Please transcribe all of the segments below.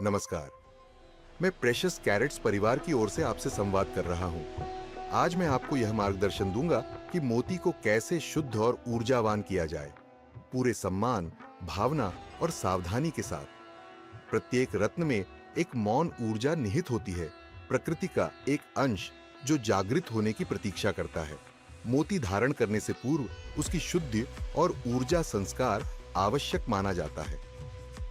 नमस्कार। मैं precious crates परिवार की ओर से आपसे संवाद कर रहा हूं। आज मैं आपको यह मार्गदर्शन दूंगा कि मोती को कैसे शुद्ध और ऊर्जावान किया जाए, पूरे सम्मान, भावना और सावधानी के साथ। प्रत्येक रत्न में एक मौन ऊर्जा निहित होती है, प्रकृति का एक अंश जो जागृत होने की प्रतीक्षा करता है। मोती धारण करने से पूर्व उसकी शुद्धि और ऊर्जा संस्कार आवश्यक माना जाता है।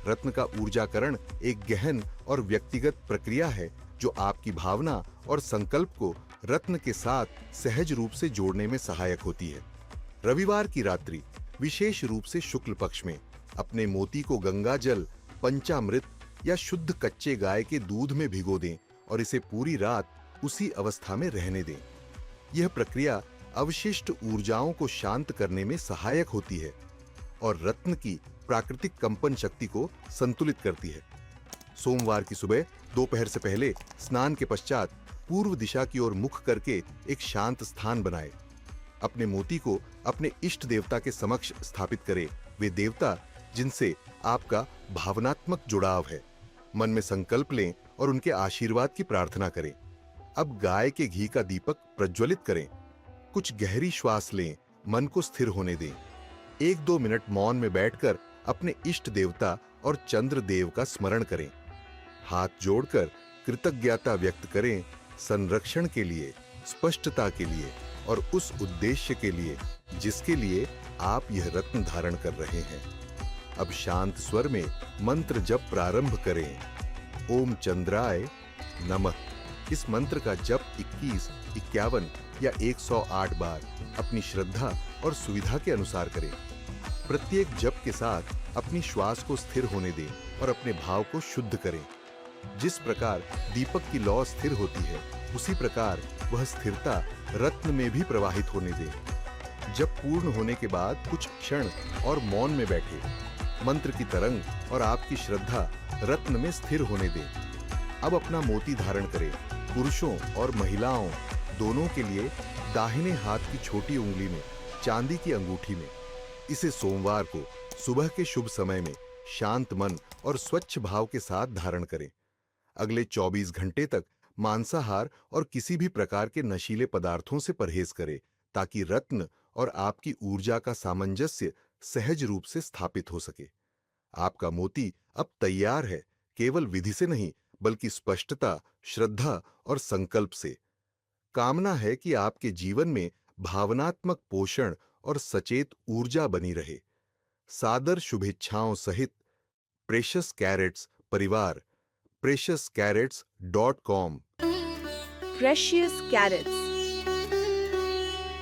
रत्न का ऊर्जाकरण एक गहन और व्यक्तिगत प्रक्रिया है जो आपकी भावना और संकल्प को रत्न के साथ सहज रूप से जोड़ने में सहायक होती है। रविवार की रात्रि, विशेष रूप से शुक्ल पक्ष में, अपने मोती को गंगा जल, पंचामृत या शुद्ध कच्चे गाय के दूध में भिगो दें और इसे पूरी रात उसी अवस्था में रहने दें। यह प्रक्रिया अवशिष्ट ऊर्जाओं को शांत करने में सहायक होती है और रत्न की प्राकृतिक कंपन शक्ति को संतुलित करती है। सोमवार की सुबह दोपहर से पहले स्नान के पश्चात पूर्व दिशा की ओर मुख करके एक शांत स्थान बनाएं। अपने मोती को अपने इष्ट देवता के समक्ष स्थापित करें, वे देवता जिनसे आपका भावनात्मक जुड़ाव है। मन में संकल्प लें और उनके आशीर्वाद की प्रार्थना करें। अब गाय के घी का दीपक प्रज्वलित करें। कुछ गहरी श्वास लें, मन को स्थिर होने दें। 1-2 मिनट मौन में बैठकर अपने इष्ट देवता और चंद्र देव का स्मरण करें। हाथ जोड़कर कृतज्ञता व्यक्त करें, संरक्षण के लिए, स्पष्टता के लिए और उस उद्देश्य के लिए जिसके लिए आप यह रत्न धारण कर रहे हैं। अब शांत स्वर में मंत्र जप प्रारंभ करें। ओम चंद्राय नमः। इस मंत्र का जप 21, 51 या 108 बार अपनी श्रद्धा और सुविधा के अनुसार करें। प्रत्येक जप के साथ अपनी श्वास को स्थिर होने दें और अपने भाव को शुद्ध करें। जिस प्रकार दीपक की लौ स्थिर होती है, उसी प्रकार वह स्थिरता रत्न में भी प्रवाहित होने दें। जब पूर्ण होने के बाद कुछ क्षण और मौन में बैठे, मंत्र की तरंग और आपकी श्रद्धा रत्न में स्थिर होने दें। अब अपना मोती धारण करें। पुरुषों और महिलाओं दोनों के लिए दाहिने हाथ की छोटी उंगली में, चांदी की अंगूठी में। इसे सोमवार को सुबह के शुभ समय में शांत मन और स्वच्छ भाव के साथ धारण करें। अगले 24 घंटे तक मांसाहार और किसी भी प्रकार के नशीले पदार्थों से परहेज करें ताकि रत्न और आपकी ऊर्जा का सामंजस्य सहज रूप से स्थापित हो सके। आपका मोती अब तैयार है, केवल विधि से नहीं बल्कि स्पष्टता, श्रद्धा और संकल्प से। कामना है कि आपके जीवन में भावनात्मक पोषण और सचेत ऊर्जा बनी रहे। सादर शुभेच्छाओं सहित प्रेशियस कैरेट्स परिवार, precious carrots.com। Precious Carrots